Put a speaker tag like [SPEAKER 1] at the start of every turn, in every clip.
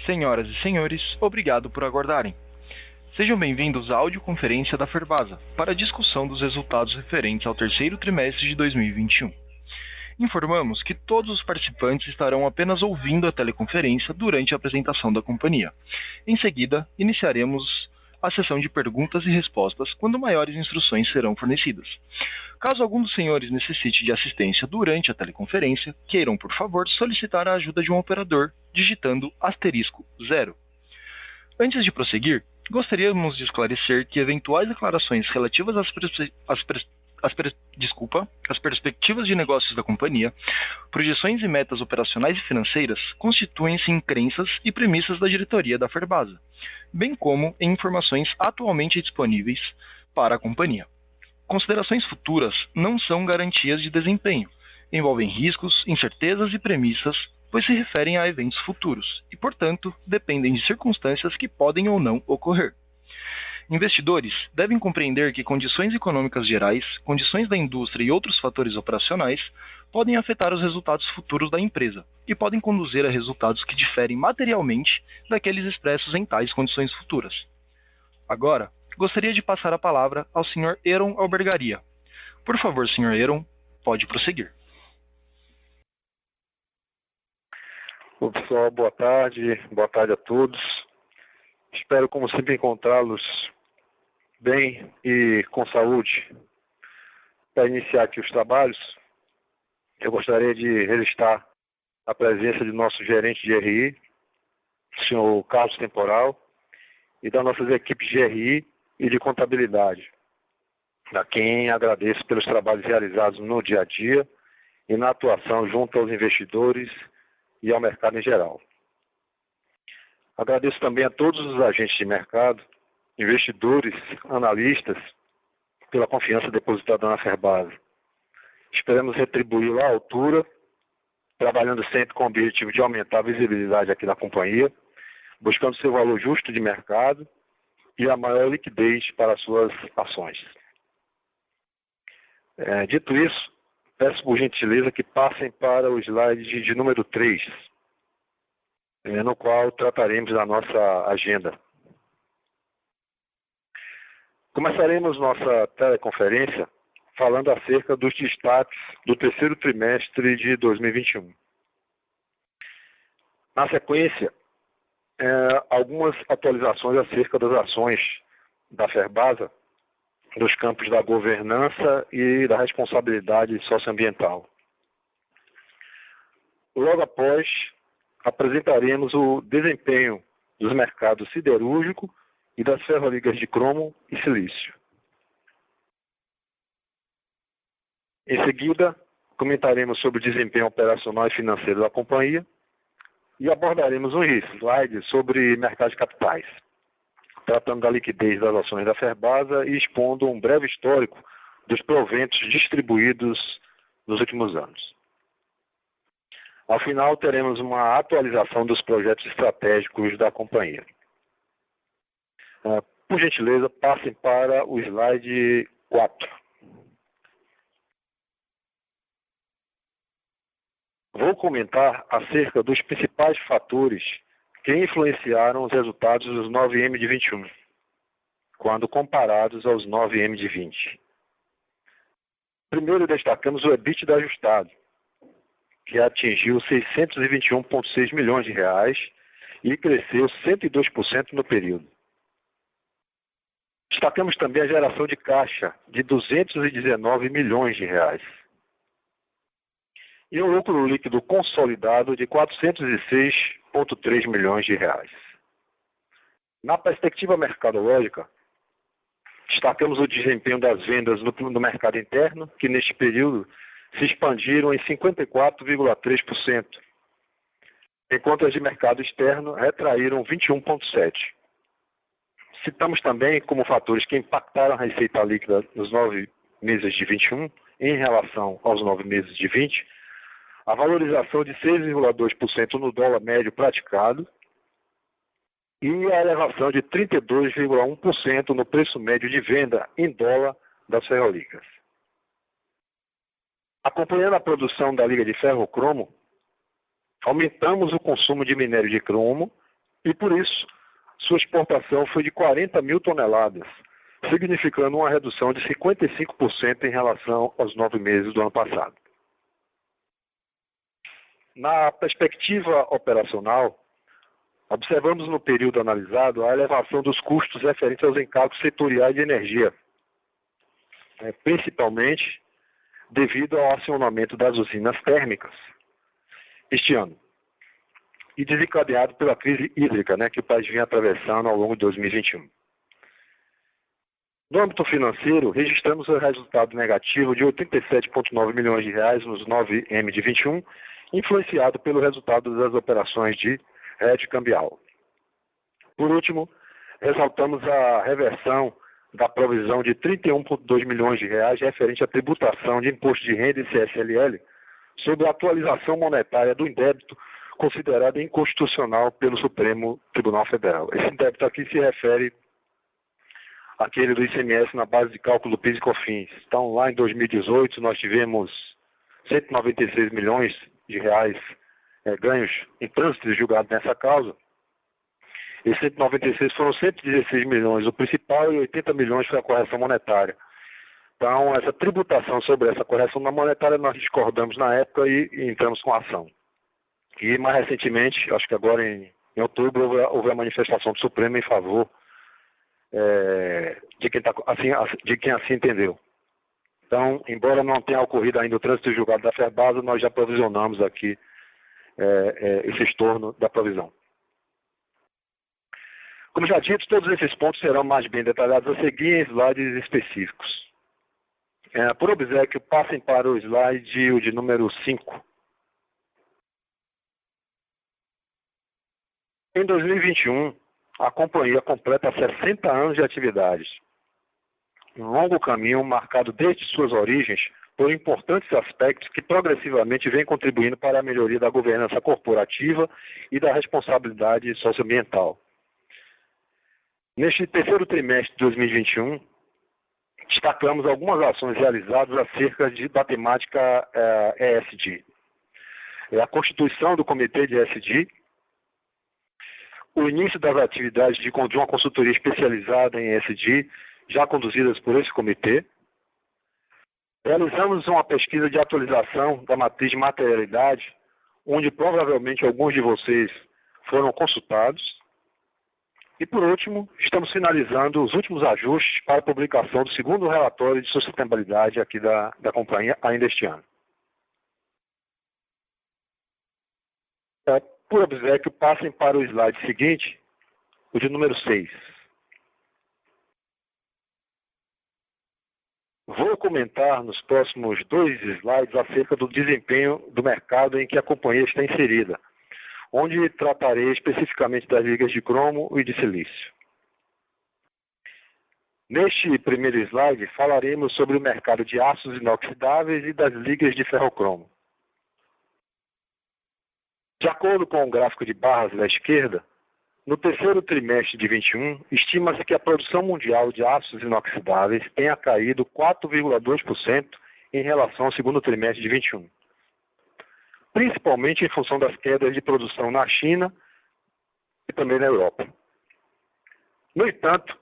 [SPEAKER 1] Senhoras e senhores, obrigado por aguardarem. Sejam bem-vindos à audioconferência da Ferbasa para a discussão dos resultados referentes ao terceiro trimestre de 2021. Informamos que todos os participantes estarão apenas ouvindo a teleconferência durante a apresentação da companhia. Em seguida, iniciaremos a sessão de perguntas e respostas quando maiores instruções serão fornecidas. Caso algum dos senhores necessite de assistência durante a teleconferência, queiram, por favor, solicitar a ajuda de um operador, digitando *0. Antes de prosseguir, gostaríamos de esclarecer que eventuais declarações relativas às perspectivas de negócios da companhia, projeções e metas operacionais e financeiras constituem-se em crenças e premissas da diretoria da Ferbasa, bem como em informações atualmente disponíveis para a companhia. Considerações futuras não são garantias de desempenho, envolvem riscos, incertezas e premissas, pois se referem a eventos futuros e, portanto, dependem de circunstâncias que podem ou não ocorrer. Investidores devem compreender que condições econômicas gerais, condições da indústria e outros fatores operacionais podem afetar os resultados futuros da empresa e podem conduzir a resultados que diferem materialmente daqueles expressos em tais condições futuras. Agora, gostaria de passar a palavra ao Sr. Eron Albergaria. Por favor, Sr. Eron, pode prosseguir.
[SPEAKER 2] Oi, pessoal, boa tarde a todos. Espero, como sempre, encontrá-los bem e com saúde. Para iniciar aqui os trabalhos, eu gostaria de registrar a presença de nosso gerente de RI, o senhor Carlos Temporal, e das nossas equipes de RI e de contabilidade, a quem agradeço pelos trabalhos realizados no dia a dia e na atuação junto aos investidores e ao mercado em geral. Agradeço também a todos os agentes de mercado, investidores, analistas, pela confiança depositada na Ferbasa. Esperamos retribuí-la à altura, trabalhando sempre com o objetivo de aumentar a visibilidade aqui da companhia, buscando seu valor justo de mercado e a maior liquidez para suas ações. Dito isso, peço por gentileza que passem para o slide de número 3, no qual trataremos da nossa agenda. Começaremos nossa teleconferência falando acerca dos destaques do terceiro trimestre de 2021. Na sequência, algumas atualizações acerca das ações da Ferbasa nos campos da governança e da responsabilidade socioambiental. Logo após, apresentaremos o desempenho dos mercados siderúrgico e das ferroligas de cromo e silício. Em seguida, comentaremos sobre o desempenho operacional e financeiro da companhia e abordaremos um slide sobre mercado de capitais, tratando da liquidez das ações da Ferbasa e expondo um breve histórico dos proventos distribuídos nos últimos anos. Ao final, teremos uma atualização dos projetos estratégicos da companhia. Por gentileza, passem para o slide 4. Vou comentar acerca dos principais fatores que influenciaram os resultados dos 9M de 21, quando comparados aos 9M de 20. Primeiro, destacamos o EBITDA ajustado, que atingiu R$ 621,6 milhões e cresceu 102% no período. Destacamos também a geração de caixa de R$ 219 milhões. E um lucro líquido consolidado de R$ 406,3 milhões. Na perspectiva mercadológica, destacamos o desempenho das vendas no mercado interno, que neste período se expandiram em 54,3%, enquanto as de mercado externo retraíram 21,7%. Citamos também como fatores que impactaram a receita líquida nos 9 meses de 21 em relação aos 9 meses de 20, a valorização de 6,2% no dólar médio praticado e a elevação de 32,1% no preço médio de venda em dólar das ferroligas. Acompanhando a produção da liga de ferro-cromo, aumentamos o consumo de minério de cromo e por isso sua exportação foi de 40 mil toneladas, significando uma redução de 55% em relação aos 9 meses do ano passado. Na perspectiva operacional, observamos no período analisado a elevação dos custos referentes aos encargos setoriais de energia, principalmente devido ao acionamento das usinas térmicas este ano, e desencadeado pela crise hídrica que o país vinha atravessando ao longo de 2021. No âmbito financeiro, registramos um resultado negativo de 87,9 milhões de reais nos 9M de 21, influenciado pelo resultado das operações de hedge cambial. Por último, ressaltamos a reversão da provisão de 31,2 milhões de reais referente à tributação de imposto de renda e CSLL sobre a atualização monetária do indébito considerado inconstitucional pelo Supremo Tribunal Federal. Esse indébito aqui se refere àquele do ICMS na base de cálculo do PIS e COFINS. Então, lá em 2018, nós tivemos 196 milhões de reais ganhos em trânsito julgado nessa causa. E 196 foram 116 milhões o principal e 80 milhões foi a correção monetária. Então, essa tributação sobre essa correção monetária nós discordamos na época e entramos com a ação. E mais recentemente, acho que agora em outubro, houve a manifestação do Supremo em favor de quem assim entendeu. Então, embora não tenha ocorrido ainda o trânsito julgado da Ferbasa, nós já provisionamos aqui esse estorno da provisão. Como já dito, todos esses pontos serão mais bem detalhados a seguir em slides específicos. Por obséquio, passem para o slide o de número 5. Em 2021, a companhia completa 60 anos de atividades. Um longo caminho marcado desde suas origens por importantes aspectos que progressivamente vêm contribuindo para a melhoria da governança corporativa e da responsabilidade socioambiental. Neste terceiro trimestre de 2021, destacamos algumas ações realizadas acerca da temática ESG. A constituição do Comitê de ESG, o início das atividades de uma consultoria especializada em ESG, já conduzidas por esse comitê. Realizamos uma pesquisa de atualização da matriz de materialidade, onde provavelmente alguns de vocês foram consultados. E, por último, estamos finalizando os últimos ajustes para a publicação do segundo relatório de sustentabilidade aqui da companhia ainda este ano. Por obséquio, passem para o slide seguinte, o de número 6. Vou comentar nos próximos 2 slides acerca do desempenho do mercado em que a companhia está inserida, onde tratarei especificamente das ligas de cromo e de silício. Neste primeiro slide, falaremos sobre o mercado de aços inoxidáveis e das ligas de ferrocromo. De acordo com o gráfico de barras da esquerda, no terceiro trimestre de 21, estima-se que a produção mundial de aços inoxidáveis tenha caído 4,2% em relação ao segundo trimestre de 21, principalmente em função das quedas de produção na China e também na Europa. No entanto,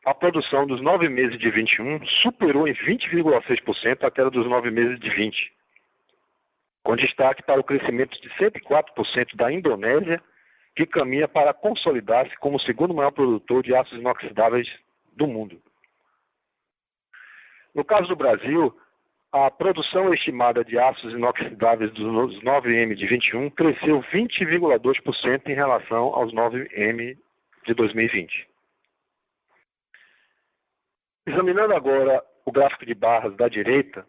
[SPEAKER 2] a produção dos 9 meses de 21 superou em 20,6% a queda dos 9 meses de 20, com destaque para o crescimento de 104% da Indonésia, que caminha para consolidar-se como o segundo maior produtor de aços inoxidáveis do mundo. No caso do Brasil, a produção estimada de aços inoxidáveis dos 9M de 21 cresceu 20,2% em relação aos 9M de 2020. Examinando agora o gráfico de barras da direita,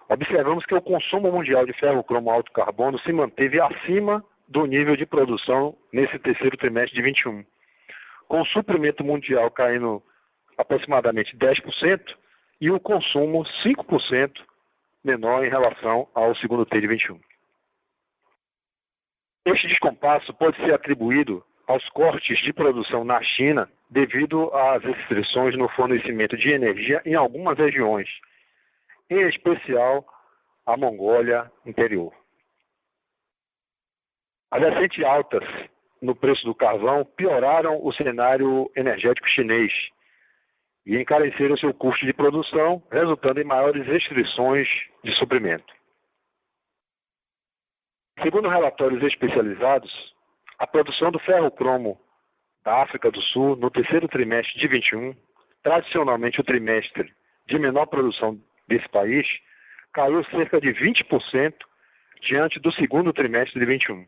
[SPEAKER 2] observamos que o consumo mundial de ferro-cromo alto carbono se manteve acima do nível de produção nesse terceiro trimestre de 21, com o suprimento mundial caindo aproximadamente 10% e o consumo 5% menor em relação ao segundo TRI de 21. Este descompasso pode ser atribuído aos cortes de produção na China devido às restrições no fornecimento de energia em algumas regiões, em especial a Mongólia interior. As recentes altas no preço do carvão pioraram o cenário energético chinês e encareceram seu custo de produção, resultando em maiores restrições de suprimento. Segundo relatórios especializados, a produção do ferro-cromo da África do Sul no terceiro trimestre de 21, tradicionalmente o trimestre de menor produção desse país, caiu cerca de 20% diante do segundo trimestre de 21,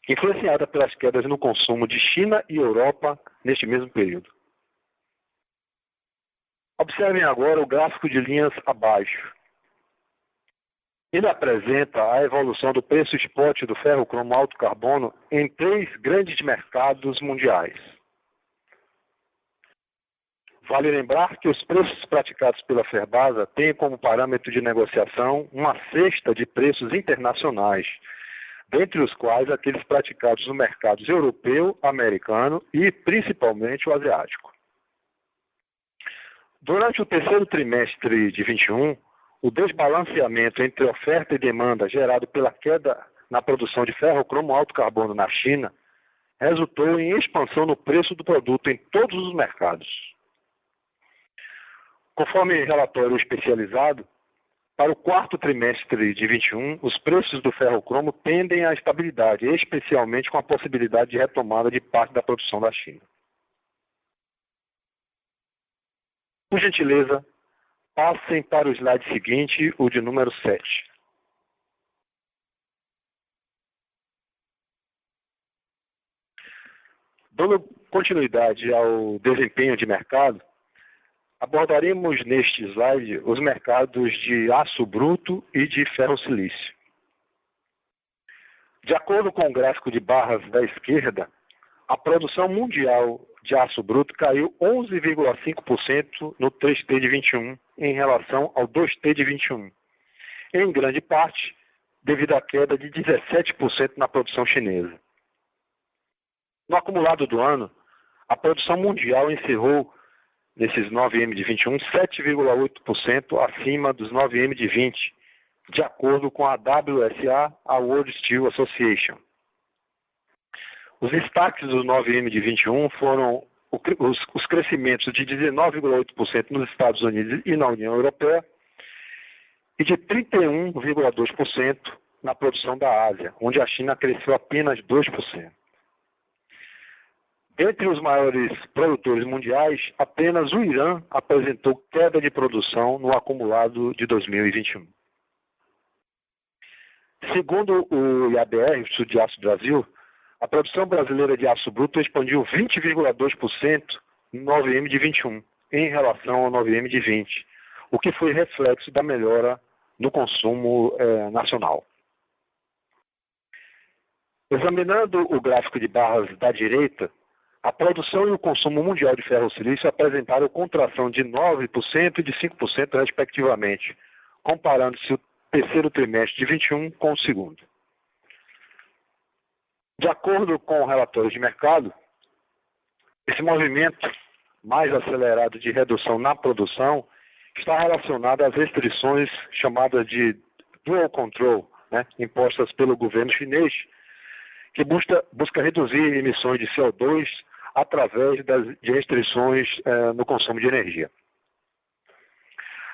[SPEAKER 2] influenciada pelas quedas no consumo de China e Europa neste mesmo período. Observem agora o gráfico de linhas abaixo. Ele apresenta a evolução do preço spot do ferro-cromo alto carbono em 3 grandes mercados mundiais. Vale lembrar que os preços praticados pela Ferbasa têm como parâmetro de negociação uma cesta de preços internacionais, dentre os quais aqueles praticados no mercado europeu, americano e principalmente o asiático. Durante o terceiro trimestre de 21, o desbalanceamento entre oferta e demanda gerado pela queda na produção de ferro-cromo alto carbono na China resultou em expansão no preço do produto em todos os mercados. Conforme relatório especializado, para o quarto trimestre de 21, os preços do ferro-cromo tendem à estabilidade, especialmente com a possibilidade de retomada de parte da produção da China. Por gentileza, passem para o slide seguinte, o de número 7. Dando continuidade ao desempenho de mercado, abordaremos neste slide os mercados de aço bruto e de ferro-silício. De acordo com o gráfico de barras da esquerda, a produção mundial de aço bruto caiu 11,5% no 3T de 21 em relação ao 2T de 21, em grande parte devido à queda de 17% na produção chinesa. No acumulado do ano, a produção mundial encerrou nesses 9M de 21 7,8% acima dos 9M de 20, de acordo com a WSA, a World Steel Association. Os destaques dos 9M de 21 foram os crescimentos de 19,8% nos Estados Unidos e na União Europeia e de 31,2% na produção da Ásia, onde a China cresceu apenas 2%. Dentre os maiores produtores mundiais, apenas o Irã apresentou queda de produção no acumulado de 2021. Segundo o IABR, o Instituto de Aço Brasil, a produção brasileira de aço bruto expandiu 20,2% no 9M de 21, em relação ao 9M de 20, o que foi reflexo da melhora no consumo nacional. Examinando o gráfico de barras da direita, a produção e o consumo mundial de ferro-silício apresentaram contração de 9% e de 5%, respectivamente, comparando-se o terceiro trimestre de 21 com o segundo. De acordo com o relatório de mercado, esse movimento mais acelerado de redução na produção está relacionado às restrições chamadas de dual control, impostas pelo governo chinês, que busca reduzir emissões de CO2 através de restrições no consumo de energia.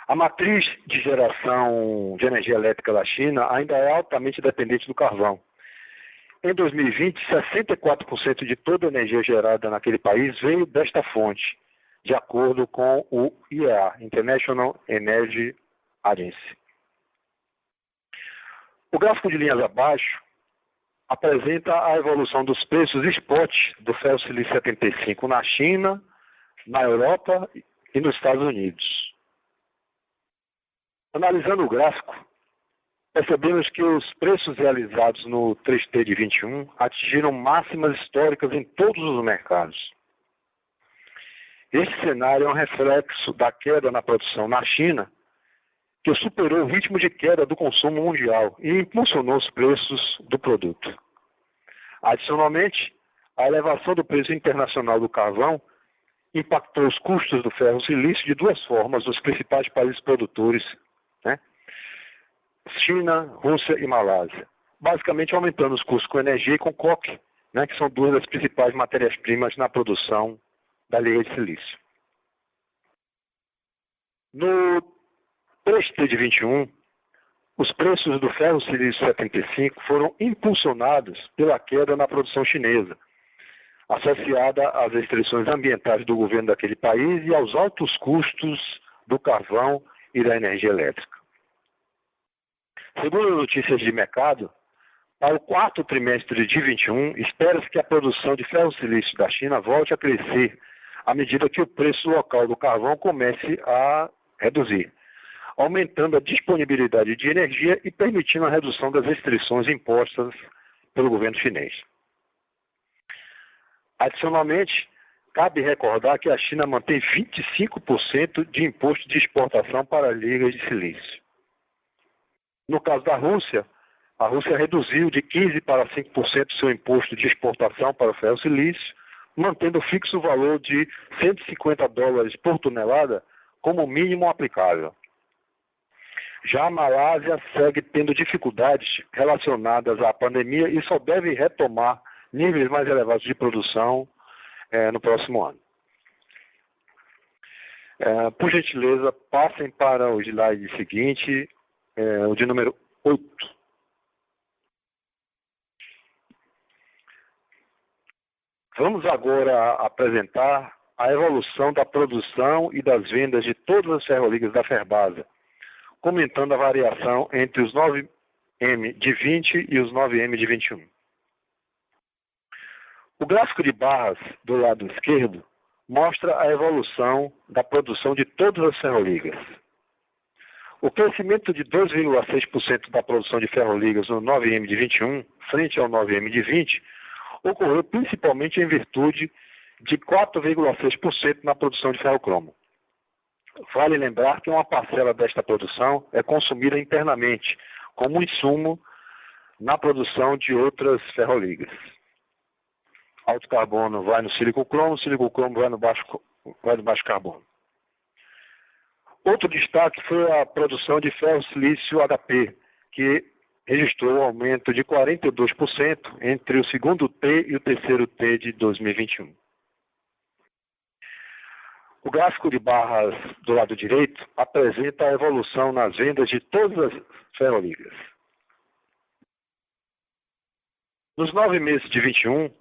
[SPEAKER 2] A matriz de geração de energia elétrica da China ainda é altamente dependente do carvão. Em 2020, 64% de toda a energia gerada naquele país veio desta fonte, de acordo com o IEA, International Energy Agency. O gráfico de linhas abaixo apresenta a evolução dos preços spot do ferro-silício 75 na China, na Europa e nos Estados Unidos. Analisando o gráfico, percebemos que os preços realizados no 3T de 21 atingiram máximas históricas em todos os mercados. Este cenário é um reflexo da queda na produção na China, que superou o ritmo de queda do consumo mundial e impulsionou os preços do produto. Adicionalmente, a elevação do preço internacional do carvão impactou os custos do ferro-silício de duas formas nos principais países produtores, China, Rússia e Malásia, basicamente aumentando os custos com energia e com coque, né, que são duas das principais matérias-primas na produção da liga de silício. No 3T de 21, os preços do ferro-silício 75 foram impulsionados pela queda na produção chinesa, associada às restrições ambientais do governo daquele país e aos altos custos do carvão e da energia elétrica. Segundo notícias de mercado, para o quarto trimestre de 21, espera-se que a produção de ferro-silício da China volte a crescer à medida que o preço local do carvão comece a reduzir, aumentando a disponibilidade de energia e permitindo a redução das restrições impostas pelo governo chinês. Adicionalmente, cabe recordar que a China mantém 25% de imposto de exportação para as ligas de silício. No caso da Rússia, a Rússia reduziu de 15% para 5% seu imposto de exportação para o ferro-silício, mantendo o fixo valor de $150 por tonelada como mínimo aplicável. Já a Malásia segue tendo dificuldades relacionadas à pandemia e só deve retomar níveis mais elevados de produção no próximo ano. Por gentileza, passem para o slide seguinte, o de número 8. Vamos agora apresentar a evolução da produção e das vendas de todas as ferroligas da Ferbasa, comentando a variação entre os 9M de 20 e os 9M de 21. O gráfico de barras do lado esquerdo mostra a evolução da produção de todas as ferroligas. O crescimento de 2,6% da produção de ferroligas no 9M de 21, frente ao 9M de 20, ocorreu principalmente em virtude de 4,6% na produção de ferrocromo. Vale lembrar que uma parcela desta produção é consumida internamente, como insumo na produção de outras ferroligas. Alto carbono vai no sílico-cromo vai no baixo carbono. Outro destaque foi a produção de ferro-silício HP, que registrou um aumento de 42% entre o segundo T e o terceiro T de 2021. O gráfico de barras do lado direito apresenta a evolução nas vendas de todas as ferroligas. Nos 9 meses de 21,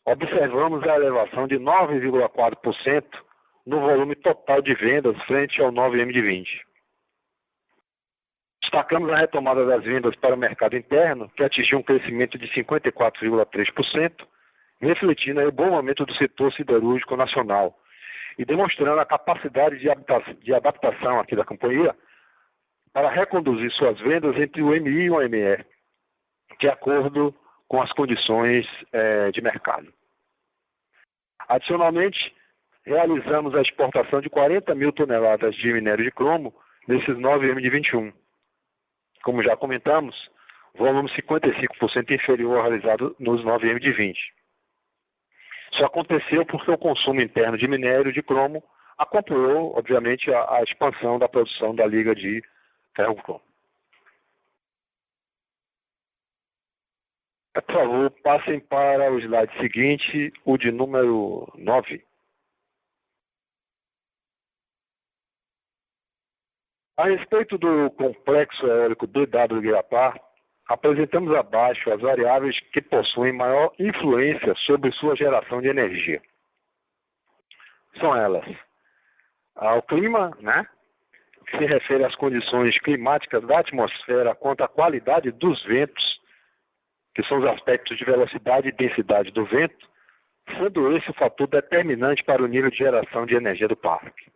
[SPEAKER 2] observamos a elevação de 9,4% no volume total de vendas frente ao 9M de 20. Destacamos a retomada das vendas para o mercado interno, que atingiu um crescimento de 54,3%, refletindo aí o bom momento do setor siderúrgico nacional e demonstrando a capacidade de adaptação aqui da companhia para reconduzir suas vendas entre o MI e o ME, de acordo com as condições de mercado. Adicionalmente, realizamos a exportação de 40 mil toneladas de minério de cromo nesses 9M de 21. Como já comentamos, volume 55% inferior ao realizado nos 9M de 20. Isso aconteceu porque o consumo interno de minério de cromo acompanhou, obviamente, a expansão da produção da liga de ferro-cromo. Por favor, passem para o slide seguinte, o de número 9. A respeito do complexo eólico BW Guiapar, apresentamos abaixo as variáveis que possuem maior influência sobre sua geração de energia. São elas: o clima, que se refere às condições climáticas da atmosfera quanto à qualidade dos ventos, que são os aspectos de velocidade e densidade do vento, sendo esse o fator determinante para o nível de geração de energia do parque.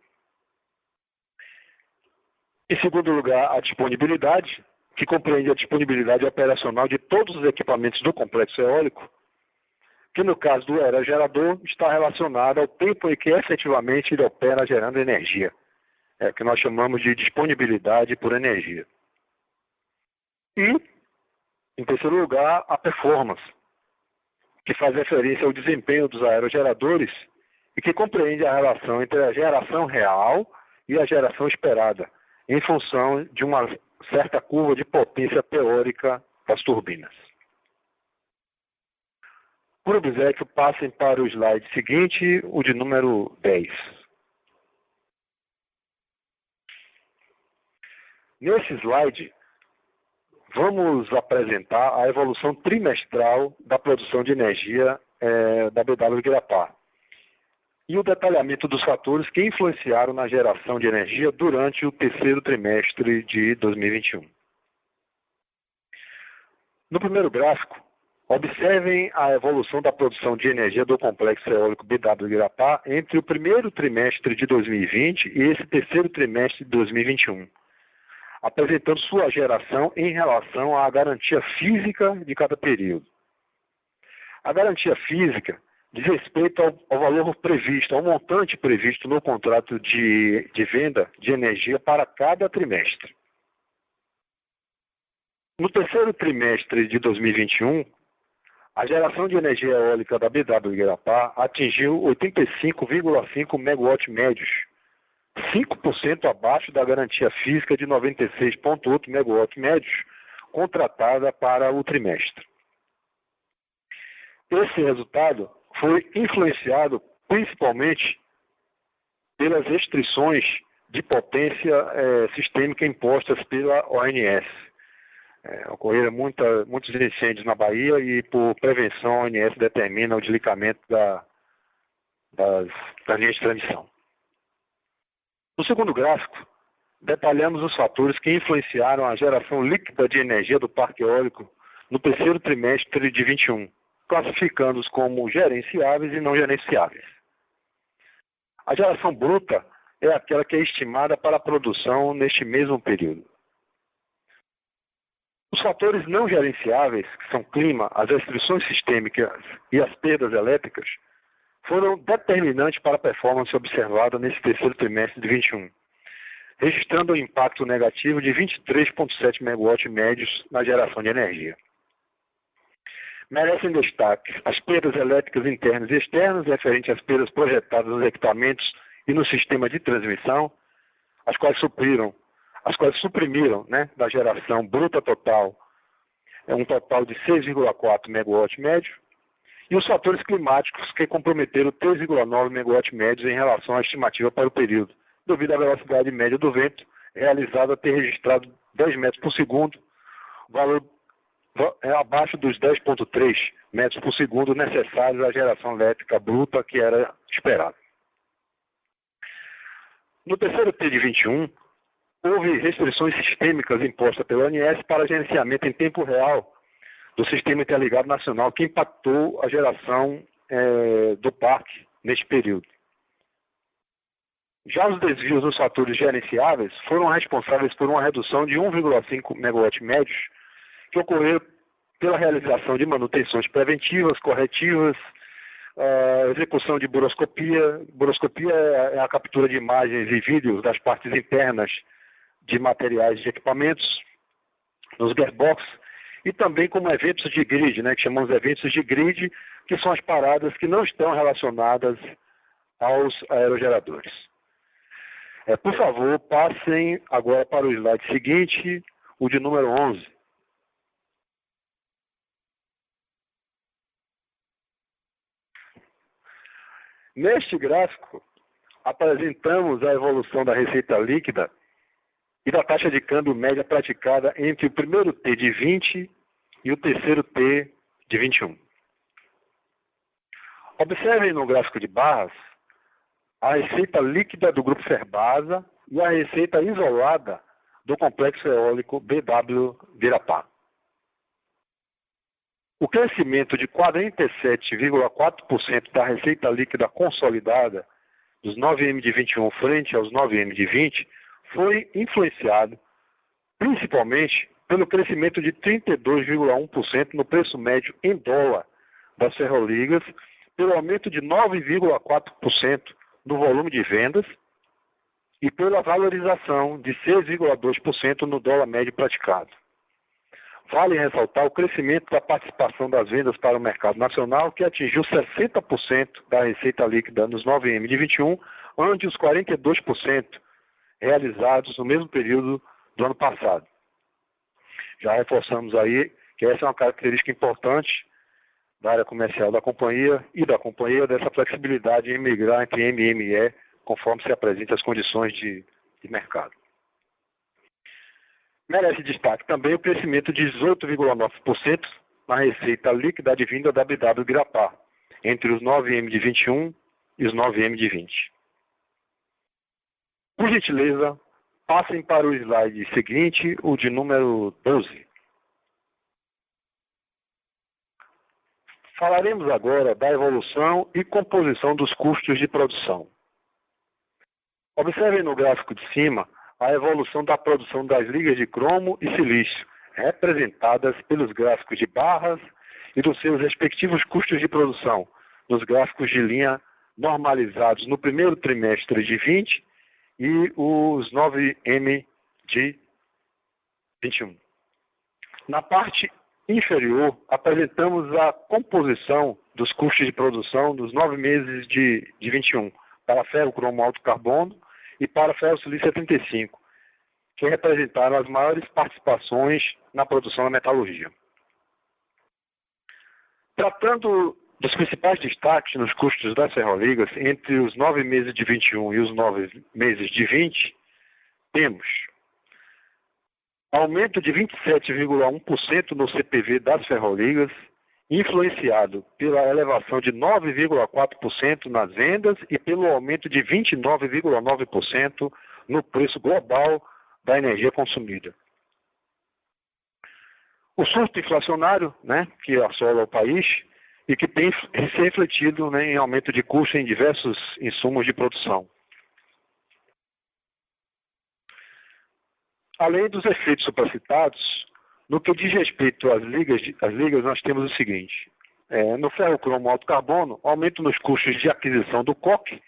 [SPEAKER 2] Em segundo lugar, a disponibilidade, que compreende a disponibilidade operacional de todos os equipamentos do complexo eólico, que no caso do aerogerador está relacionada ao tempo em que efetivamente ele opera gerando energia, que nós chamamos de disponibilidade por energia. E, em terceiro lugar, a performance, que faz referência ao desempenho dos aerogeradores e que compreende a relação entre a geração real e a geração esperada, em função de uma certa curva de potência teórica das turbinas. Por obséquio, passem para o slide seguinte, o de número 10. Nesse slide, vamos apresentar a evolução trimestral da produção de energia da BW Guirapá e o detalhamento dos fatores que influenciaram na geração de energia durante o terceiro trimestre de 2021. No primeiro gráfico, observem a evolução da produção de energia do complexo eólico BW Guirapá entre o primeiro trimestre de 2020 e esse terceiro trimestre de 2021. Apresentando sua geração em relação à garantia física de cada período. A garantia física diz respeito ao valor previsto, ao montante previsto no contrato de venda de energia para cada trimestre. No terceiro trimestre de 2021, a geração de energia eólica da BW Guirapá atingiu 85,5 MW médios, 5% abaixo da garantia física de 96,8 MW médios, contratada para o trimestre. Esse resultado foi influenciado principalmente pelas restrições de potência sistêmica impostas pela ONS. Ocorreram muitos incêndios na Bahia e, por prevenção, a ONS determina o desligamento das linhas de transmissão. No segundo gráfico, detalhamos os fatores que influenciaram a geração líquida de energia do parque eólico no terceiro trimestre de 2021, classificando-os como gerenciáveis e não gerenciáveis. A geração bruta é aquela que é estimada para a produção neste mesmo período. Os fatores não gerenciáveis, que são clima, as restrições sistêmicas e as perdas elétricas, foram determinantes para a performance observada nesse terceiro trimestre de 2021, registrando um impacto negativo de 23,7 MW médios na geração de energia. Merecem destaque as perdas elétricas internas e externas, referentes às perdas projetadas nos equipamentos e no sistema de transmissão, as quais suprimiram, da geração bruta total, um total de 6,4 MW médio, e os fatores climáticos que comprometeram 3,9 MW médios em relação à estimativa para o período, devido à velocidade média do vento, realizada a ter registrado 10 metros por segundo, valor abaixo dos 10,3 metros por segundo necessários à geração elétrica bruta que era esperada. No terceiro T de 21, houve restrições sistêmicas impostas pela ONS para gerenciamento em tempo real do Sistema Interligado Nacional, que impactou a geração do parque neste período. Já os desvios dos fatores gerenciáveis foram responsáveis por uma redução de 1,5 MW médios, que ocorreram pela realização de manutenções preventivas, corretivas, execução de buroscopia. Buroscopia é a captura de imagens e vídeos das partes internas de materiais de equipamentos, nos gearbox, e também como eventos de grid, que chamamos de eventos de grid, que são as paradas que não estão relacionadas aos aerogeradores. Por favor, passem agora para o slide seguinte, o de número 11. Neste gráfico, apresentamos a evolução da receita líquida e da taxa de câmbio média praticada entre o primeiro T de 20 e o terceiro T de 21. Observem no gráfico de barras a receita líquida do Grupo Ferbasa e a receita isolada do complexo eólico BW Guirapá. O crescimento de 47,4% da receita líquida consolidada dos 9M de 21 frente aos 9M de 20 foi influenciado principalmente pelo crescimento de 32,1% no preço médio em dólar das ferroligas, pelo aumento de 9,4% no volume de vendas e pela valorização de 6,2% no dólar médio praticado. Vale ressaltar o crescimento da participação das vendas para o mercado nacional, que atingiu 60% da receita líquida nos 9M de 21, ante os 42% realizados no mesmo período do ano passado. Já reforçamos aí que essa é uma característica importante da área comercial da companhia e da companhia dessa flexibilidade em migrar entre M e ME, conforme se apresentam as condições de mercado. Merece destaque também o crescimento de 18,9% na receita líquida advinda da BW Grapar, entre os 9M de 21 e os 9M de 20. Por gentileza, passem para o slide seguinte, o de número 12. Falaremos agora da evolução e composição dos custos de produção. Observem no gráfico de cima a evolução da produção das ligas de cromo e silício, representadas pelos gráficos de barras e dos seus respectivos custos de produção, nos gráficos de linha normalizados no primeiro trimestre de 20 e os 9M de 21. Na parte inferior, apresentamos a composição dos custos de produção dos 9 meses de 21, para ferro cromo alto carbono e para ferro silício 75, que representaram as maiores participações na produção da metalurgia. Tratando dos principais destaques nos custos das ferroligas entre os 9 meses de 21 e os 9 meses de 20, temos aumento de 27,1% no CPV das ferroligas, influenciado pela elevação de 9,4% nas vendas e pelo aumento de 29,9% no preço global da energia consumida. O surto inflacionário, que assola o país e que tem se refletido em aumento de custo em diversos insumos de produção. Além dos efeitos supracitados, no que diz respeito às ligas nós temos o seguinte: no ferro cromo alto carbono, aumento nos custos de aquisição do coque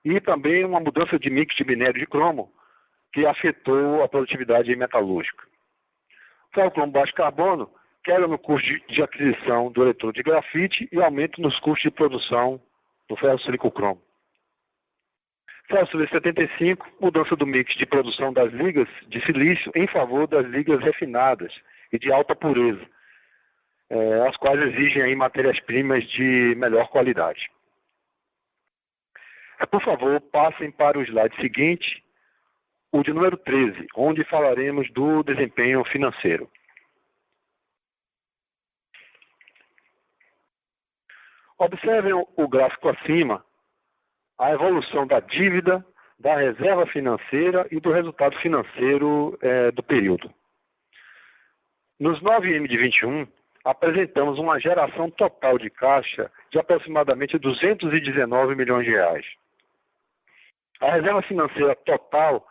[SPEAKER 2] e também uma mudança de mix de minério de cromo que afetou a produtividade metalúrgica. Ferro cromo baixo carbono, queda no custo de aquisição do eletrodo de grafite e aumento nos custos de produção do ferro sílico cromo. Ferro silício 75, mudança do mix de produção das ligas de silício em favor das ligas refinadas e de alta pureza, as quais exigem aí matérias-primas de melhor qualidade. Por favor, passem para o slide seguinte, o de número 13, onde falaremos do desempenho financeiro. Observem o gráfico acima, a evolução da dívida, da reserva financeira e do resultado financeiro do período. Nos 9M de 21, apresentamos uma geração total de caixa de aproximadamente 219 milhões de reais. A reserva financeira total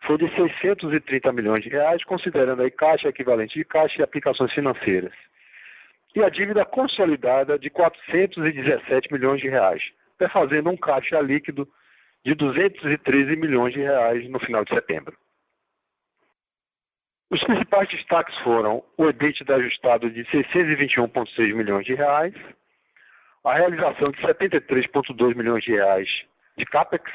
[SPEAKER 2] foi de 630 milhões de reais, considerando aí caixa, equivalente de caixa e aplicações financeiras. E a dívida consolidada de 417 milhões de reais, fazendo um caixa líquido de 213 milhões de reais no final de setembro. Os principais destaques foram o EBITDA ajustado de 621,6 milhões de reais, a realização de 73,2 milhões de reais de CAPEX,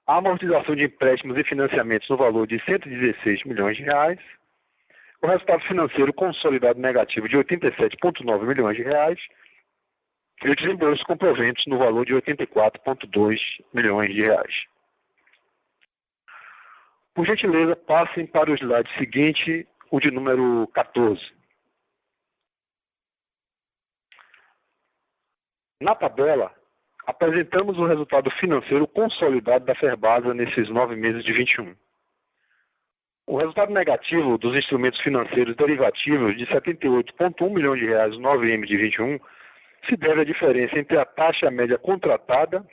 [SPEAKER 2] a amortização de empréstimos e financiamentos no valor de 116 milhões de reais, o resultado financeiro consolidado negativo de 87,9 milhões de reais e o desembolso com proventos no valor de 84,2 milhões de reais. Por gentileza, passem para o slide seguinte, o de número 14. Na tabela, apresentamos o resultado financeiro consolidado da Ferbasa nesses 9 meses de 21. O resultado negativo dos instrumentos financeiros derivativos de 78,1 milhões de reais no 9M de 21 se deve à diferença entre a taxa média contratada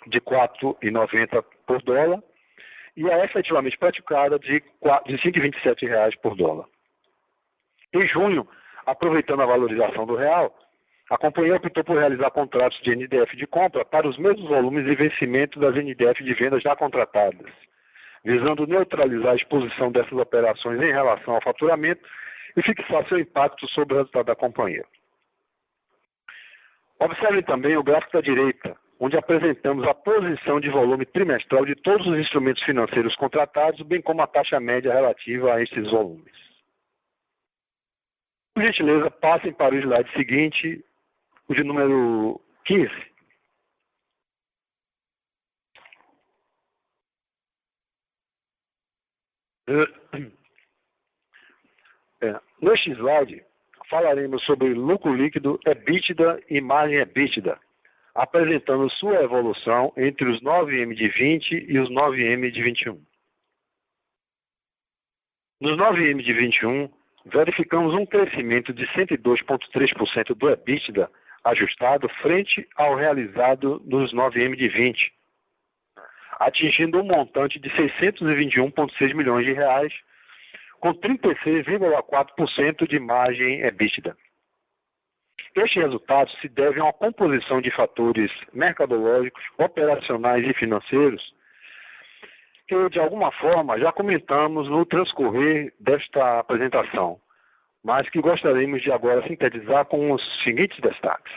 [SPEAKER 2] de 4,90 por dólar e a efetivamente praticada de R$ 5,27 por dólar. Em junho, aproveitando a valorização do real, a companhia optou por realizar contratos de NDF de compra para os mesmos volumes e vencimento das NDF de venda já contratadas, visando neutralizar a exposição dessas operações em relação ao faturamento e fixar seu impacto sobre o resultado da companhia. Observem também o gráfico da direita, onde apresentamos a posição de volume trimestral de todos os instrumentos financeiros contratados, bem como a taxa média relativa a estes volumes. Por gentileza, passem para o slide seguinte, o de número 15. Neste slide, falaremos sobre lucro líquido, EBITDA e margem EBITDA, apresentando sua evolução entre os 9M de 20 e os 9M de 21. Nos 9M de 21, verificamos um crescimento de 102,3% do EBITDA ajustado frente ao realizado nos 9M de 20, atingindo um montante de 621,6 milhões de reais, com 36,4% de margem EBITDA. Este resultado se deve a uma composição de fatores mercadológicos, operacionais e financeiros que, de alguma forma, já comentamos no transcorrer desta apresentação, mas que gostaríamos de agora sintetizar com os seguintes destaques.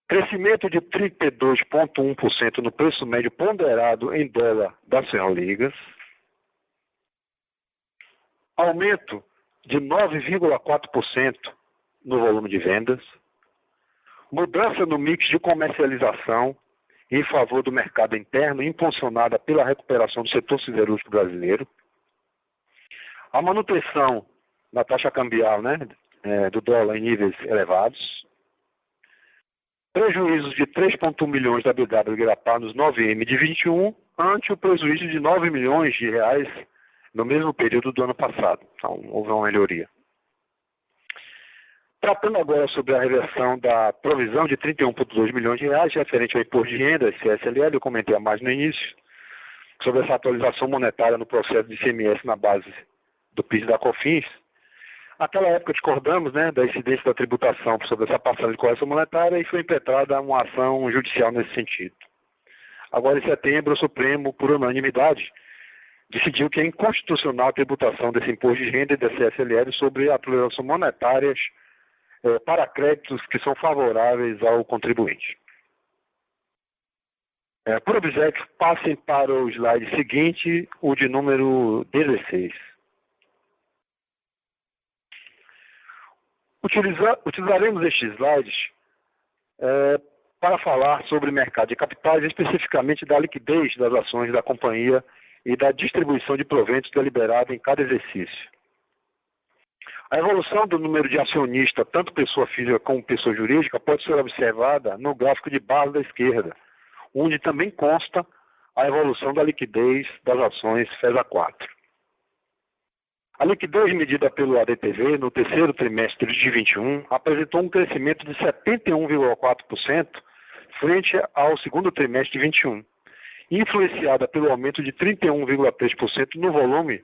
[SPEAKER 2] Crescimento de 32,1% no preço médio ponderado em dólar das ferroligas. Aumento de 9,4% no volume de vendas. Mudança no mix de comercialização em favor do mercado interno, impulsionada pela recuperação do setor siderúrgico brasileiro. A manutenção na taxa cambial, do dólar em níveis elevados. Prejuízos de 3,1 milhões da BW Grapar nos 9M de 21, ante o prejuízo de 9 milhões de reais no mesmo período do ano passado. Então, houve uma melhoria. Tratando agora sobre a reversão da provisão de 31,2 milhões de reais referente ao imposto de renda, CSLL, eu comentei a mais no início, sobre essa atualização monetária no processo de ICMS na base do PIS e da COFINS. Naquela época discordamos da incidência da tributação sobre essa parcela de correção monetária e foi impetrada uma ação judicial nesse sentido. Agora, em setembro, o Supremo, por unanimidade, decidiu que é inconstitucional a tributação desse imposto de renda e da CSLL sobre a atualização monetárias para créditos que são favoráveis ao contribuinte. Por obséquio, passem para o slide seguinte, o de número 16. Utilizaremos estes slides para falar sobre mercado de capitais, especificamente da liquidez das ações da companhia e da distribuição de proventos deliberada em cada exercício. A evolução do número de acionistas, tanto pessoa física como pessoa jurídica, pode ser observada no gráfico de barra da esquerda, onde também consta a evolução da liquidez das ações FESA 4. A liquidez medida pelo ADTV no terceiro trimestre de 21 apresentou um crescimento de 71,4% frente ao segundo trimestre de 21, influenciada pelo aumento de 31,3% no volume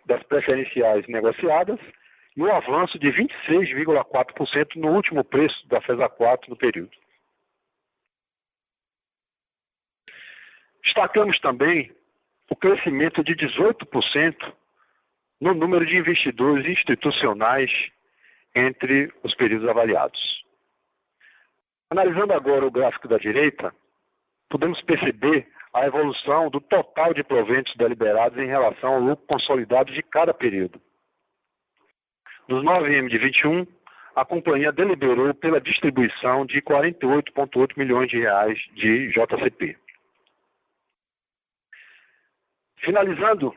[SPEAKER 2] das preferenciais negociadas e o avanço de 26,4% no último preço da FESA 4 no período. Destacamos também o crescimento de 18% no número de investidores institucionais entre os períodos avaliados. Analisando agora o gráfico da direita, podemos perceber a evolução do total de proventos deliberados em relação ao lucro consolidado de cada período. Nos 9M de 21, a companhia deliberou pela distribuição de 48,8 milhões de reais de JCP. Finalizando,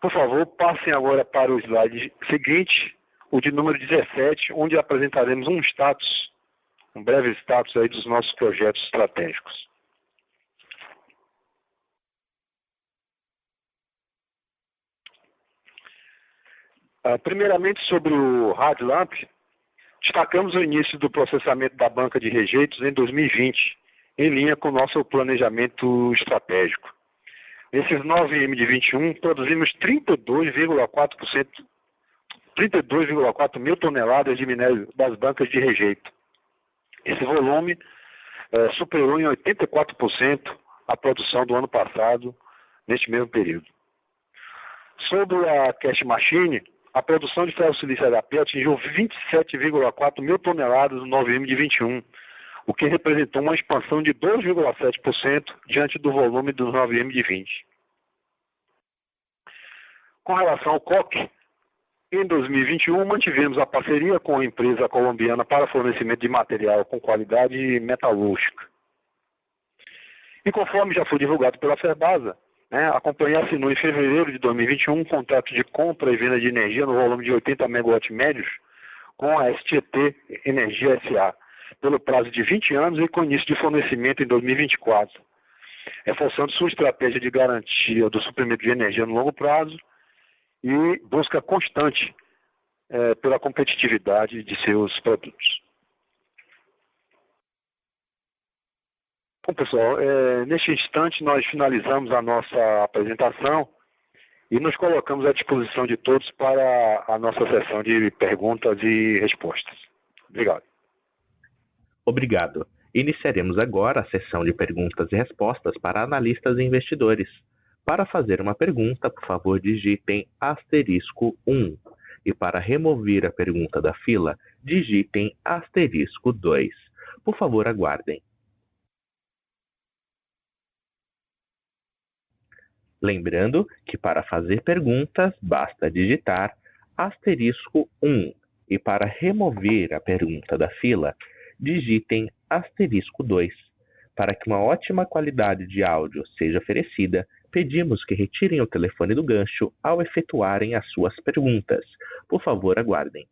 [SPEAKER 2] por favor, passem agora para o slide seguinte, o de número 17, onde apresentaremos um breve status aí dos nossos projetos estratégicos. Primeiramente, sobre o RadLamp, destacamos o início do processamento da banca de rejeitos em 2020, em linha com o nosso planejamento estratégico. Nesses 9M de 21, produzimos 32,4 mil toneladas de minério das bancas de rejeito. Esse volume superou em 84% a produção do ano passado, neste mesmo período. Sobre a Cash Machine, a produção de ferro-silício HP atingiu 27,4 mil toneladas no 9M de 21, o que representou uma expansão de 2,7% diante do volume dos 9M de 20. Com relação ao coque, Em 2021, mantivemos a parceria com a empresa colombiana para fornecimento de material com qualidade metalúrgica. E conforme já foi divulgado pela Ferbasa, a companhia assinou em fevereiro de 2021 um contrato de compra e venda de energia no volume de 80 MW médios com a STT Energia S.A., pelo prazo de 20 anos e com início de fornecimento em 2024, reforçando sua estratégia de garantia do suprimento de energia no longo prazo e busca constante pela competitividade de seus produtos. Bom, pessoal, neste instante nós finalizamos a nossa apresentação e nos colocamos à disposição de todos para a nossa sessão de perguntas e respostas. Obrigado.
[SPEAKER 3] Obrigado. Iniciaremos agora a sessão de perguntas e respostas para analistas e investidores. Para fazer uma pergunta, por favor, digitem *1. E para remover a pergunta da fila, digitem *2. Por favor, aguardem. Lembrando que para fazer perguntas, basta digitar *1. E para remover a pergunta da fila, digitem *2. Para que uma ótima qualidade de áudio seja oferecida, pedimos que retirem o telefone do gancho ao efetuarem as suas perguntas. Por favor, aguardem.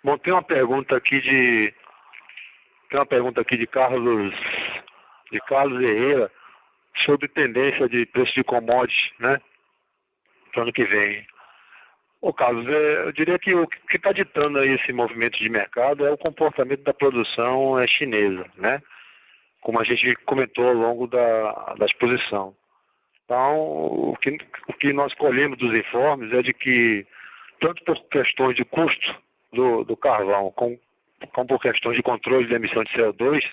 [SPEAKER 2] Bom, tem uma pergunta aqui de Carlos Herrera sobre tendência de preço de commodities, para o ano que vem. Ô Carlos, eu diria que o que está ditando aí esse movimento de mercado é o comportamento da produção chinesa, como a gente comentou ao longo da exposição. Então, o que nós colhemos dos informes é de que, tanto por questões de custo do carvão, como por questões de controle de emissão de CO2,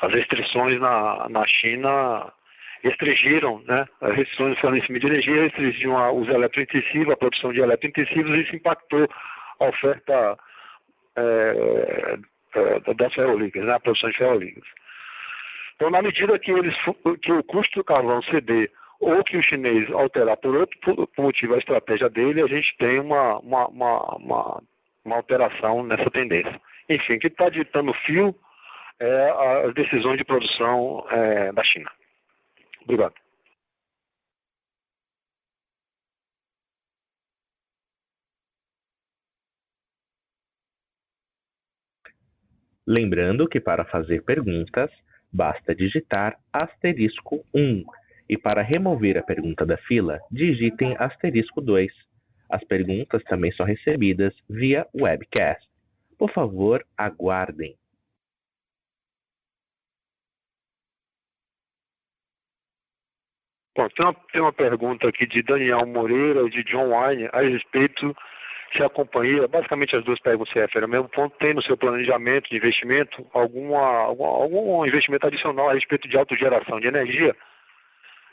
[SPEAKER 2] as restrições na China restringiram, as restrições do fornecimento de energia restringiram o uso eletrointensivo, a produção de eletrointensivos, e isso impactou a oferta das ferrolíquidas, a produção de ferrolíquidas. Então, na medida que o custo do carvão ceder ou que o chinês alterar por motivo a estratégia dele, a gente tem uma alteração nessa tendência. Enfim, o que está ditando o fio é as decisões de produção da China. Obrigado.
[SPEAKER 3] Lembrando que para fazer perguntas, basta digitar *1. E para remover a pergunta da fila, digitem *2. As perguntas também são recebidas via webcast. Por favor, aguardem.
[SPEAKER 2] Bom, tem uma pergunta aqui de Daniel Moreira e de John Wine a respeito se a companhia, basicamente as duas perguntas se referem ao mesmo ponto, tem no seu planejamento de investimento algum investimento adicional a respeito de autogeração de energia,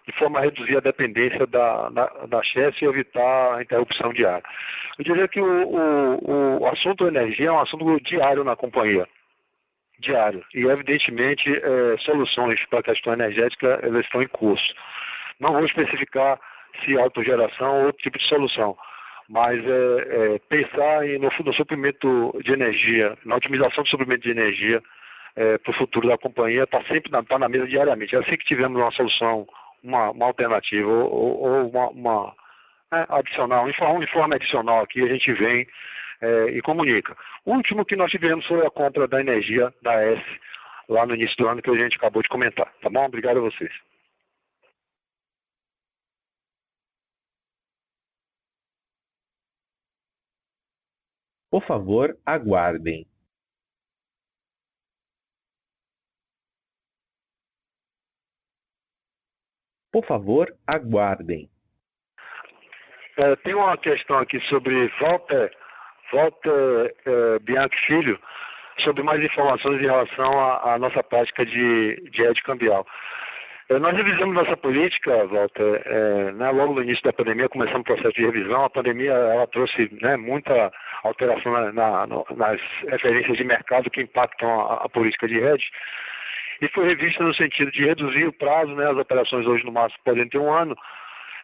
[SPEAKER 2] de forma a reduzir a dependência da CHESS e evitar a interrupção diária. Eu diria que o assunto energia é um assunto diário na companhia. Diário. E, evidentemente, soluções para a questão energética elas estão em curso. Não vou especificar se autogeração ou outro tipo de solução, mas pensar no suprimento de energia, na otimização do suprimento de energia para o futuro da companhia está sempre na mesa diariamente. Assim que tivermos uma solução, uma alternativa ou uma adicional, um informe adicional aqui, a gente vem e comunica. O último que nós tivemos foi a compra da energia da S lá no início do ano, que a gente acabou de comentar. Tá bom? Obrigado a vocês.
[SPEAKER 3] Por favor, aguardem. Por favor, aguardem.
[SPEAKER 2] Tem uma questão aqui sobre Walter Bianchi Filho, sobre mais informações em relação à nossa prática de hedge cambial. Nós revisamos nossa política, Walter, logo no início da pandemia, começamos o processo de revisão. A pandemia ela trouxe muita alteração nas referências de mercado que impactam a política de hedge. e foi revista no sentido de reduzir o prazo, né? As operações hoje no máximo podem ter 1 ano.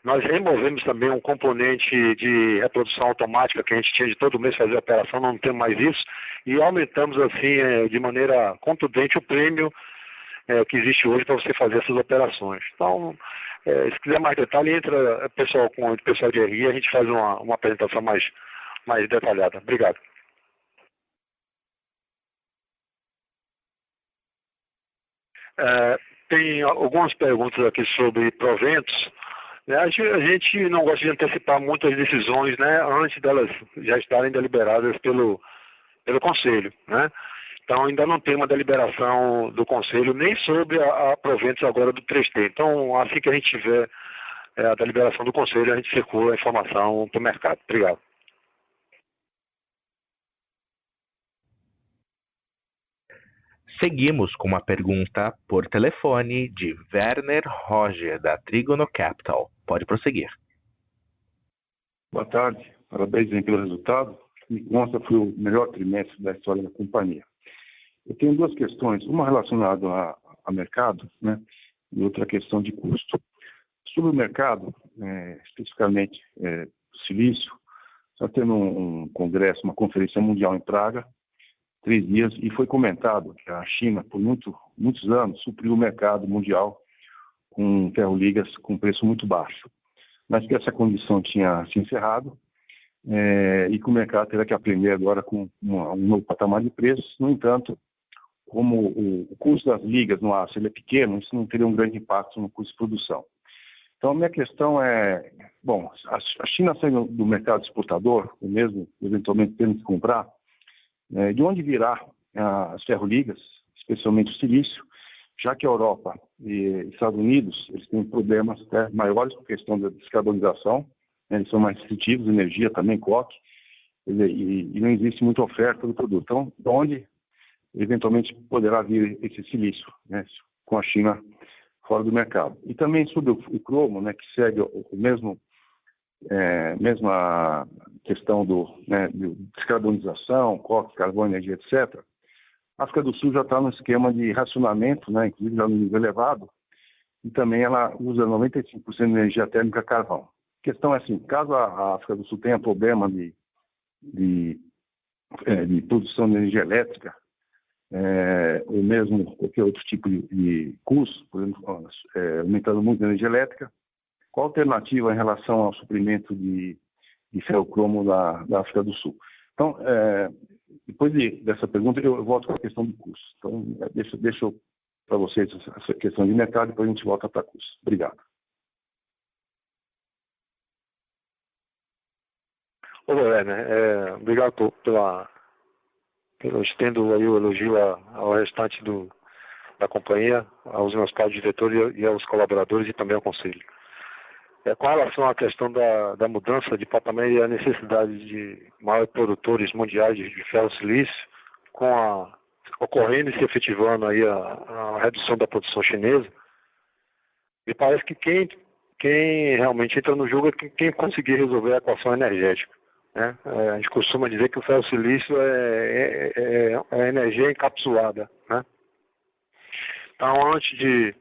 [SPEAKER 2] Nós removemos também um componente de reprodução automática que a gente tinha de todo mês fazer a operação, não temos mais isso, e aumentamos assim de maneira contundente o prêmio que existe hoje para você fazer essas operações. Então, se quiser mais detalhe, entra com o pessoal de RI, a gente faz uma apresentação mais detalhada. Obrigado. Tem algumas perguntas aqui sobre proventos. A gente não gosta de antecipar muitas decisões, né, antes delas já estarem deliberadas pelo Conselho, né? Então ainda não tem uma deliberação do Conselho nem sobre a proventos agora do 3T. Então assim que a gente tiver a deliberação do Conselho, a gente circula a informação para o mercado. Obrigado.
[SPEAKER 3] Seguimos com uma pergunta por telefone de Werner Roger, da Trígono Capital. Pode prosseguir.
[SPEAKER 4] Boa tarde, parabéns aí pelo resultado. Me consta foi o melhor trimestre da história da companhia. Eu tenho 2 questões, uma relacionada a mercado, né, e outra questão de custo. Sobre o mercado, especificamente o silício, está tendo um congresso, uma conferência mundial em Praga, 3 dias, e foi comentado que a China, por muitos anos, supriu o mercado mundial com ferro-ligas com preço muito baixo. Mas que essa condição tinha se encerrado e que o mercado terá que aprender agora com um novo patamar de preços. No entanto, como o custo das ligas no aço ele é pequeno, isso não teria um grande impacto no custo de produção. Então, a minha questão é, bom, a China saindo do mercado exportador, ou mesmo eventualmente tendo que comprar, de onde virá as ferro-ligas, especialmente o silício, já que a Europa e Estados Unidos eles têm problemas maiores com a questão da descarbonização, eles são mais restritivos, energia também, coque, e não existe muita oferta do produto. Então, de onde eventualmente poderá vir esse silício, né, com a China fora do mercado? E também sobre o cromo, né, que segue o mesma questão de descarbonização, coque, carvão, energia, etc. A África do Sul já está no esquema de racionamento, né, inclusive já no nível elevado, e também ela usa 95% de energia térmica carvão. A questão é assim, caso a África do Sul tenha problema de produção de energia elétrica, ou mesmo qualquer outro tipo de custo, por exemplo, aumentando muito a energia elétrica, qual a alternativa em relação ao suprimento de ferrocromo da África do Sul? Então, depois dessa pergunta, eu volto para a questão do custo. Então, deixo para vocês essa questão de mercado, depois a gente volta para custo. Obrigado.
[SPEAKER 2] Ô, Werner, obrigado pelo estendo aí o elogio ao restante da companhia, aos meus pares de diretor e aos colaboradores e também ao conselho. Com relação à questão da mudança de patamar e a necessidade de maiores produtores mundiais de ferro-silício, ocorrendo e se efetivando aí a redução da produção chinesa, me parece que quem realmente entra no jogo é quem conseguir resolver a equação energética, né? A gente costuma dizer que o ferro-silício é energia encapsulada, né? Então, antes de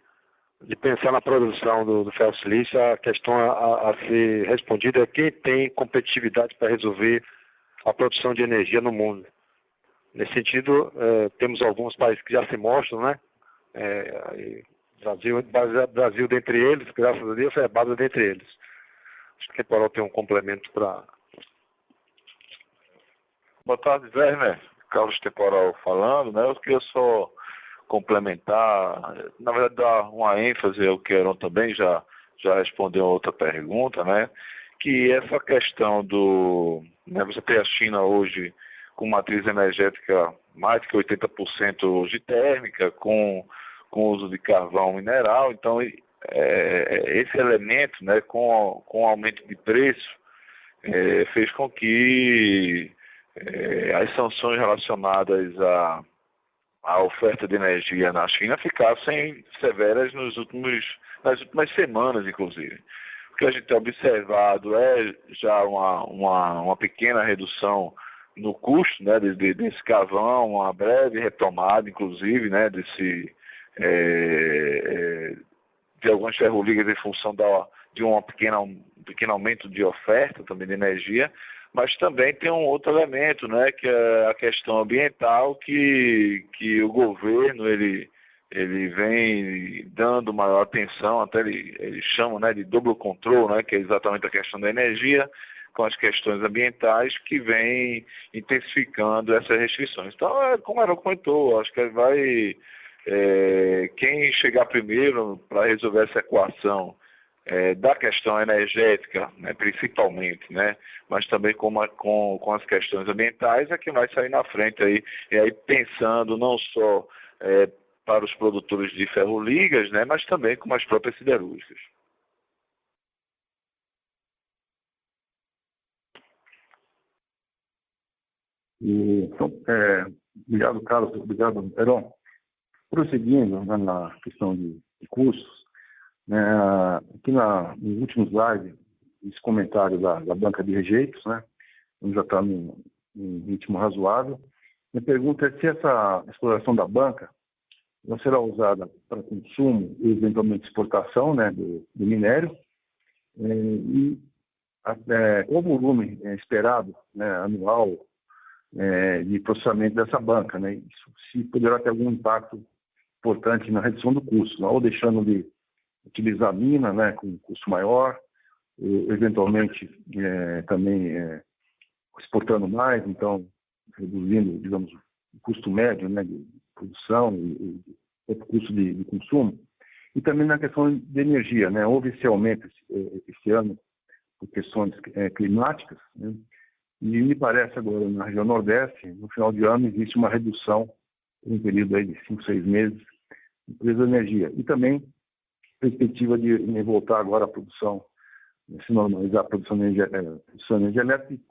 [SPEAKER 2] pensar na produção do ferro-silício, a questão a ser respondida é quem tem competitividade para resolver a produção de energia no mundo. Nesse sentido, temos alguns países que já se mostram, né? Brasil dentre eles, graças a Deus, é base dentre eles. Acho que o Temporal tem um complemento para...
[SPEAKER 5] Boa tarde, Werner. Carlos Temporal falando, né? Eu queria só complementar, na verdade dar uma ênfase ao que Heron também já respondeu a outra pergunta, né? Que essa questão né, você tem a China hoje com matriz energética mais que 80% hoje térmica, com o uso de carvão mineral, então esse elemento, né, com o aumento de preço, fez com que as sanções relacionadas a oferta de energia na China ficassem severas nas últimas semanas, inclusive. O que a gente tem observado é já uma pequena redução no custo, né, desse carvão, uma breve retomada, inclusive, né, de algumas ferroligas em função de um pequeno aumento de oferta também de energia, mas também tem um outro elemento, né, que é a questão ambiental, que o governo ele vem dando maior atenção, até ele chama, né, de double control, né, que é exatamente a questão da energia com as questões ambientais, que vem intensificando essas restrições. Então, como ela comentou, acho que quem chegar primeiro para resolver essa equação da questão energética, né, principalmente, né, mas também com as questões ambientais, é que vai sair na frente aí, e aí pensando não só para os produtores de ferroligas, né, mas também com as próprias siderúrgicas.
[SPEAKER 4] Então, obrigado, Carlos, obrigado, Heron. Prosseguindo, né, na questão de custos, né, aqui nos últimos slides, esse comentário da banca de rejeitos, né, já está num ritmo razoável. Minha pergunta é se essa exploração da banca não será usada para consumo e eventualmente exportação, né, do minério, e o volume esperado, né, anual de processamento dessa banca, né, isso se poderá ter algum impacto importante na redução do custo, né, ou deixando de utilizar a mina, né, com custo maior, eventualmente também exportando mais, então reduzindo, digamos, o custo médio, né, de produção e o custo de consumo. E também na questão de energia, né, houve esse aumento esse ano por questões climáticas, né, e me parece agora na região Nordeste, no final de ano, existe uma redução em um período aí de 5, 6 meses do preço da energia. E também perspectiva de voltar agora à produção, se normalizar a produção de energia elétrica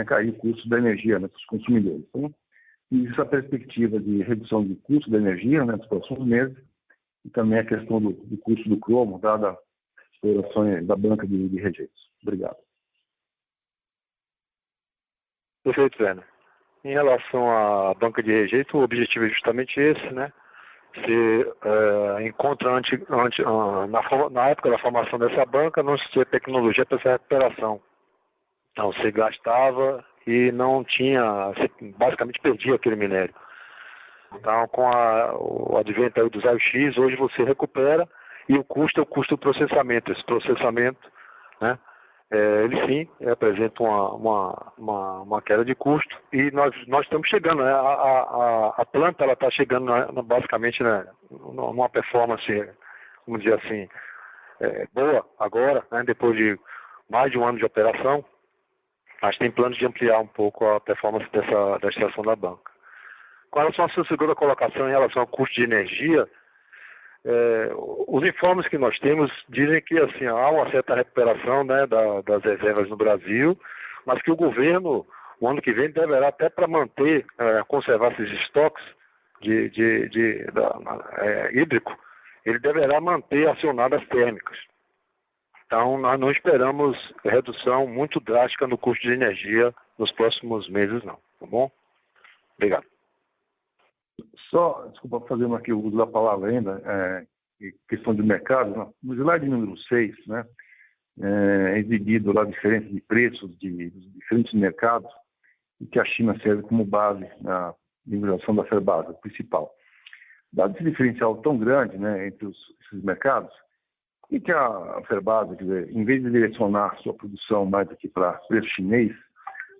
[SPEAKER 4] e cair o custo da energia, né, para os consumidores. Então, existe a perspectiva de redução de custo da energia, né, nos próximos meses, e também a questão do custo do cromo, dada a exploração da banca de rejeitos. Obrigado.
[SPEAKER 2] Perfeito, Werner. Em relação à banca de rejeitos, o objetivo é justamente esse, né? Se encontra na época da formação dessa banca, não se tinha tecnologia para essa recuperação. Então, se gastava e não tinha, basicamente perdia aquele minério. Então, com o advento aí dos raios-x, hoje você recupera e o custo é o custo do processamento. Esse processamento, né, ele sim apresenta uma queda de custo e nós estamos chegando, né, a planta ela está chegando basicamente, né, numa performance, vamos dizer assim, boa agora, né, depois de mais de um ano de operação, mas tem planos de ampliar um pouco a performance da estação da banca. Com relação à sua segunda colocação em relação ao custo de energia, os informes que nós temos dizem que assim, há uma certa recuperação, né, das reservas no Brasil, mas que o governo, o ano que vem, deverá até para manter, conservar esses estoques hídrico, ele deverá manter acionadas térmicas. Então, nós não esperamos redução muito drástica no custo de energia nos próximos meses, não. Tá bom? Obrigado.
[SPEAKER 4] Só, desculpa fazer aqui o uso da palavra ainda, questão de mercado, né? No slide número 6, né, é exibido lá diferença de preços dos diferentes mercados e que a China serve como base na migração da Ferbasa principal. Dado esse diferencial tão grande, né, entre esses mercados, por que a Ferbasa, quer dizer, em vez de direcionar sua produção mais aqui para preço chinês,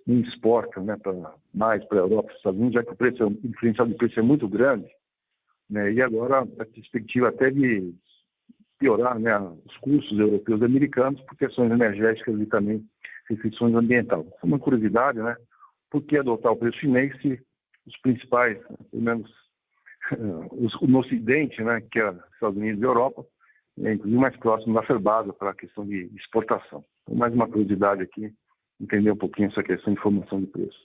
[SPEAKER 4] não exporta, né, mais para a Europa e Estados Unidos, já que o diferencial de preço é muito grande, né, e agora a perspectiva até de piorar, né, os custos europeus e americanos por questões energéticas e também restrições ambientais. É uma curiosidade, né, por que adotar o preço chinês se os principais, pelo menos no Ocidente, né, que é Estados Unidos e Europa, inclusive mais próximo da Ferbasa para a questão de exportação. Então, mais uma curiosidade aqui, entender um pouquinho essa questão de formação de preço.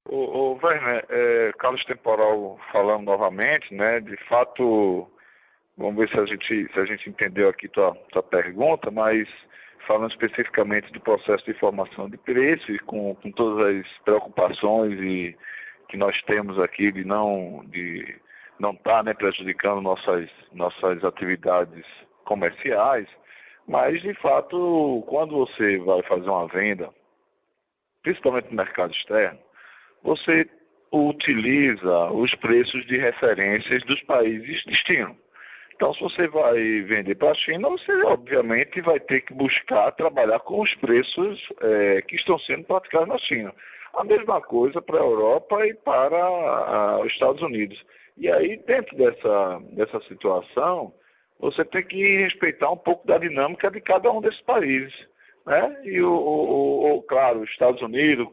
[SPEAKER 5] O Werner, Carlos Temporal falando novamente, né? De fato, vamos ver se a gente entendeu aqui tua pergunta, mas falando especificamente do processo de formação de preço e com todas as preocupações que nós temos aqui de não estar, né, prejudicando nossas atividades comerciais, mas de fato, quando você vai fazer uma venda, principalmente no mercado externo, você utiliza os preços de referências dos países destino. Então, se você vai vender para a China, você obviamente vai ter que buscar trabalhar com os preços que estão sendo praticados na China. A mesma coisa para a Europa e para os Estados Unidos. E aí, dentro dessa situação, você tem que respeitar um pouco da dinâmica de cada um desses países, né? E, claro, os Estados Unidos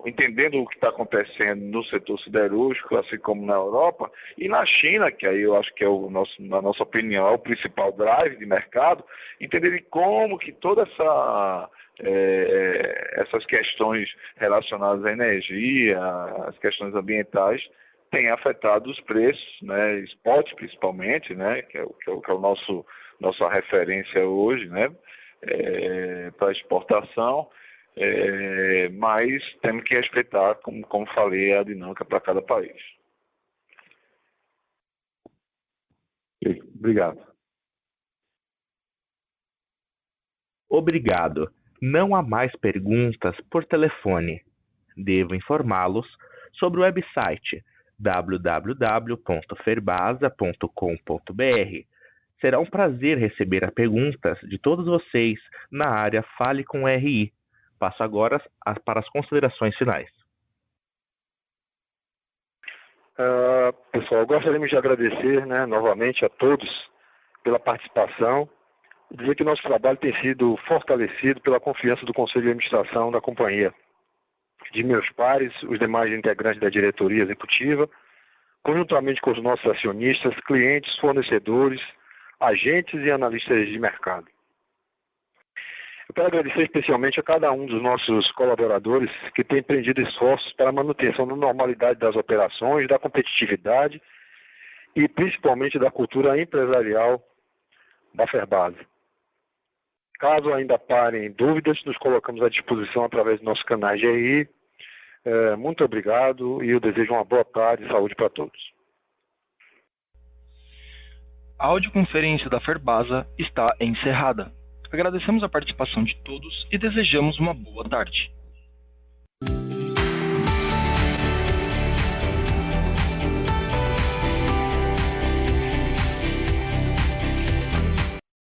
[SPEAKER 5] entendendo o que está acontecendo no setor siderúrgico, assim como na Europa, e na China, que aí eu acho que na nossa opinião, é o principal drive de mercado, entenderem como que toda essas questões relacionadas à energia, as questões ambientais, têm afetado os preços, né, spot principalmente, né, que é o nossa referência hoje, né, para exportação. Mas temos que respeitar, como falei, a dinâmica para cada país.
[SPEAKER 4] Obrigado.
[SPEAKER 3] Obrigado. Não há mais perguntas por telefone. Devo informá-los sobre o website www.ferbasa.com.br. Será um prazer receber as perguntas de todos vocês na área Fale com RI. Passo agora para as considerações finais.
[SPEAKER 2] Pessoal, gostaríamos de agradecer, né, novamente a todos pela participação e dizer que nosso trabalho tem sido fortalecido pela confiança do Conselho de Administração da companhia, de meus pares, os demais integrantes da diretoria executiva, conjuntamente com os nossos acionistas, clientes, fornecedores, agentes e analistas de mercado. Eu quero agradecer especialmente a cada um dos nossos colaboradores que tem empreendido esforços para a manutenção da normalidade das operações, da competitividade e principalmente da cultura empresarial da Ferbasa. Caso ainda parem dúvidas, nos colocamos à disposição através dos nossos canais de RI. Muito obrigado e eu desejo uma boa tarde e saúde para todos.
[SPEAKER 1] A audioconferência da Ferbasa está encerrada. Agradecemos a participação de todos e desejamos uma boa tarde.